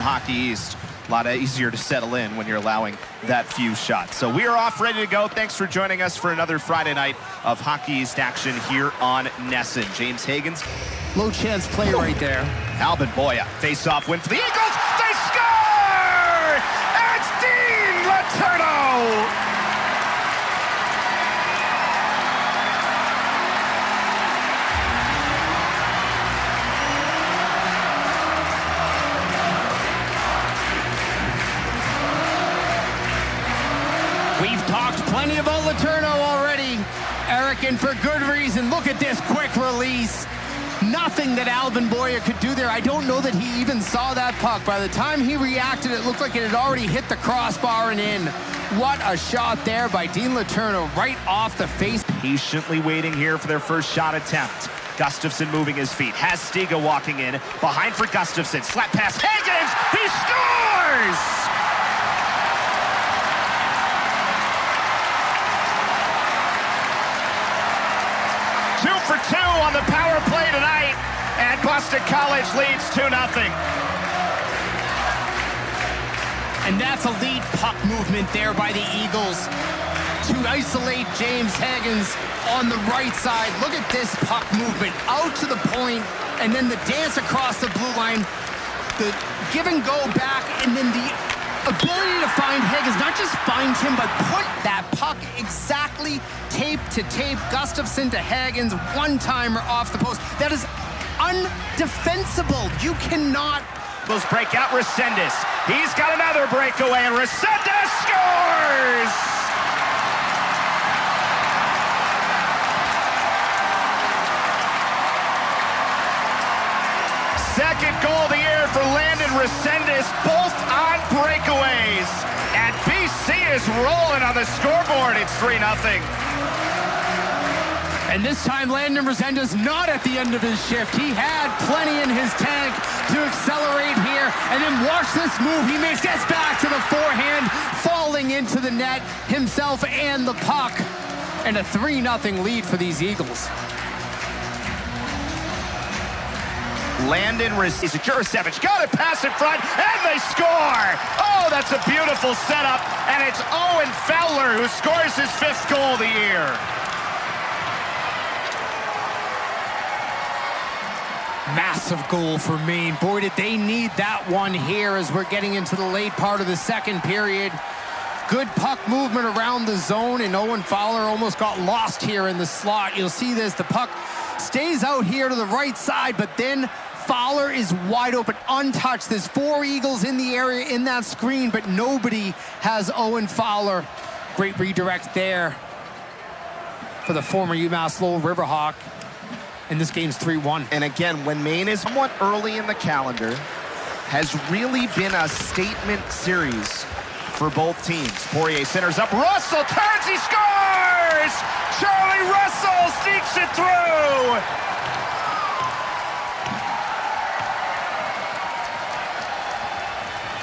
Hockey East. A lot easier to settle in when you're allowing that few shots. So we are off, ready to go. Thanks for joining us for another Friday night of Hockey East action here on Nesson. James Hagens. Low chance play right there. Albin Boya, face-off win for the Eagles. They score! It's Dean Letourneau! We've talked plenty about Letourneau already, Eric, and for good reason. Look at this quick release. Nothing that Albin Boya could do there. I don't know that he even saw that puck. By the time he reacted, it looked like it had already hit the crossbar and in. What a shot there by Dean Letourneau right off the face. Patiently waiting here for their first shot attempt. Gustafsson moving his feet. Has Stiga walking in. Behind for Gustafsson. Slap pass. Hagens! He scores! For two on the power play tonight, and Boston College leads 2-0. And that's elite puck movement there by the Eagles to isolate James Hagens on the right side. Look at this puck movement out to the point, and then the dance across the blue line, the give and go back, and then the ability to find Hagens, not just find him, but put that puck exactly tape to tape. Gustafsson to Hagens, one-timer off the post. That is undefensible. You cannot. Those breakout, Resendez. He's got another breakaway, and Resendez scores! Second goal of the year for Landon Resendez, both on breakaways. And BC is rolling on the scoreboard. It's 3-0. And this time, Landon Resendez not at the end of his shift. He had plenty in his tank to accelerate here. And then watch this move he makes. Gets back to the forehand, falling into the net himself and the puck. And a 3-0 lead for these Eagles. Landon Resendez, Jurasevich got it, pass in front, and they score! Oh, that's a beautiful setup, and it's Owen Fowler who scores his 5th goal of the year. Massive goal for Maine. Boy, did they need that one here as we're getting into the late part of the second period. Good puck movement around the zone, and Owen Fowler almost got lost here in the slot. You'll see this, the puck stays out here to the right side, but then Fowler is wide open, untouched. There's 4 Eagles in the area in that screen, but nobody has Owen Fowler. Great redirect there for the former UMass Lowell Riverhawk. And this game's 3-1. And again, when Maine is somewhat early in the calendar, has really been a statement series for both teams. Poirier centers up, Russell turns, he scores! Charlie Russell sneaks it through!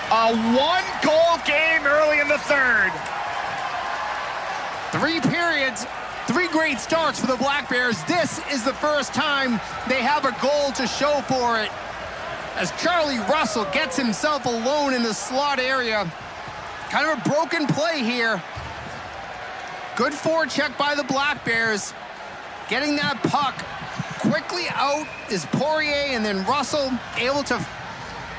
A 1-goal game early in the third. 3 periods, 3 great starts for the Black Bears. This is the first time they have a goal to show for it, as Charlie Russell gets himself alone in the slot area. Kind of a broken play here. Good forecheck by the Black Bears. Getting that puck quickly out is Poirier, and then Russell able to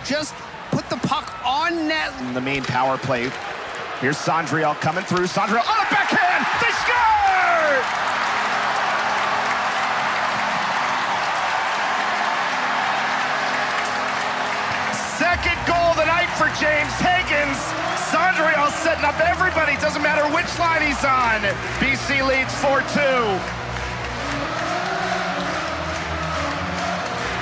just put the puck on net. In the main power play. Here's Sondriel coming through. Sondriel on the backhand. They score! Second goal of the night for James Hagens. Sondriel setting up everybody. Doesn't matter which line he's on. BC leads 4-2.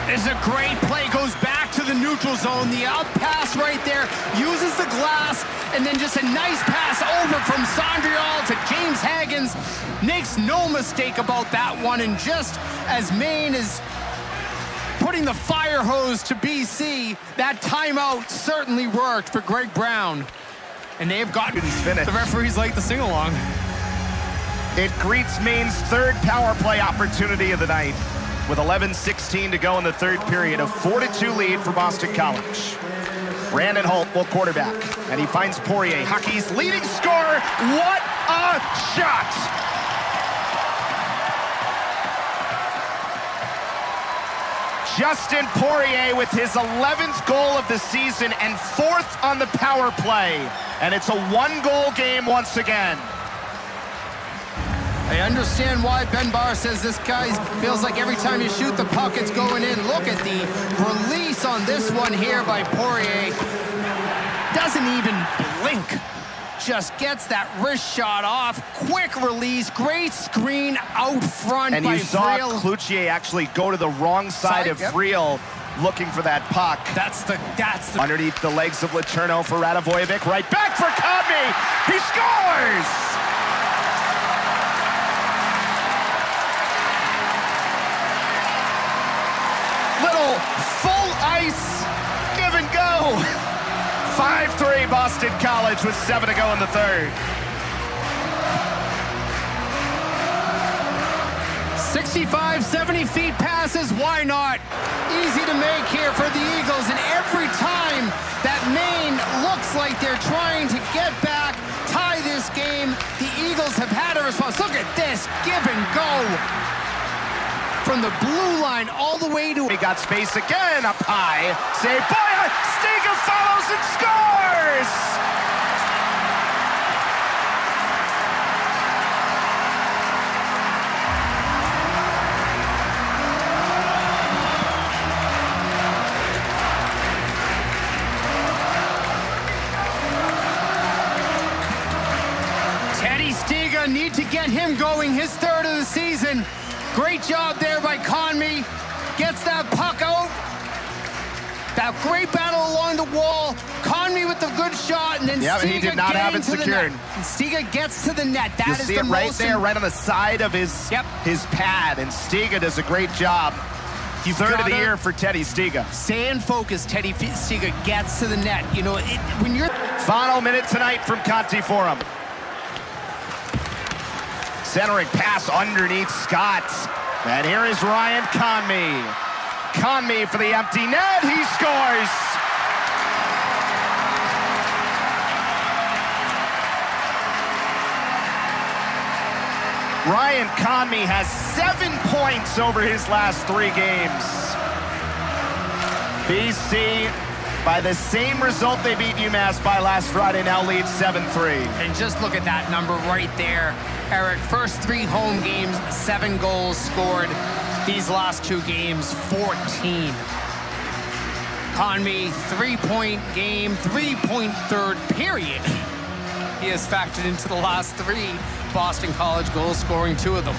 This is a great play, goes back to the neutral zone, the up pass right there, uses the glass, and then just a nice pass over from Sondriel to James Hagens. Makes no mistake about that one, and just as Maine is putting the fire hose to BC, that timeout certainly worked for Greg Brown. And they have gotten the referees like the sing-along. It greets Maine's 3rd power play opportunity of the night, with 11:16 to go in the 3rd period. A 4-2 lead for Boston College. Brandon Holt will quarterback, and he finds Poirier, Hockey's leading scorer. What a shot! Justin Poirier with his 11th goal of the season and 4th on the power play. And it's a one-goal game once again. I understand why Ben Barr says this guy feels like every time you shoot the puck, it's going in. Look at the release on this one here by Poirier. Doesn't even blink. Just gets that wrist shot off. Quick release, great screen out front by Friel. And you saw Cloutier actually go to the wrong side of Friel, looking for that puck. That's the underneath the legs of Letourneau for Radovojevic. Right back for Conmey. He scores! Little full ice give and go. 5-3 Boston College with 7 to go in the third. 65, 70 feet passes, why not? Easy to make here for the Eagles, and every time that Maine looks like they're trying to get back, tie this game, the Eagles have had a response. Look at this, give and go. From the blue line all the way to... He got space again, up high. Save by Stiga follows and scores! Teddy Stiga, need to get him going, his third of the season. Great job there by Conmey. Gets that puck out. That great battle along the wall. Conmey with the good shot, and then Stiga he did not have it secured. Stiga gets to the net. That is see the it right there, right on the side of his pad, and Stiga does a great job. Third of the year for Teddy Stiga. Stay in focus. Teddy Stiga gets to the net. You know, when you're... Final minute tonight from Conti Forum. Centering pass underneath Scott. And here is Ryan Conmey. Conmey for the empty net. He scores! Ryan Conmey has 7 points over his last 3 games. BC, by the same result they beat UMass by last Friday, now leads 7-3. And just look at that number right there, Eric. First 3 home games, 7 goals scored. These last 2 games, 14. Conmey, 3-point game, 3-point third period. He has factored into the last 3 Boston College goals, scoring 2 of them.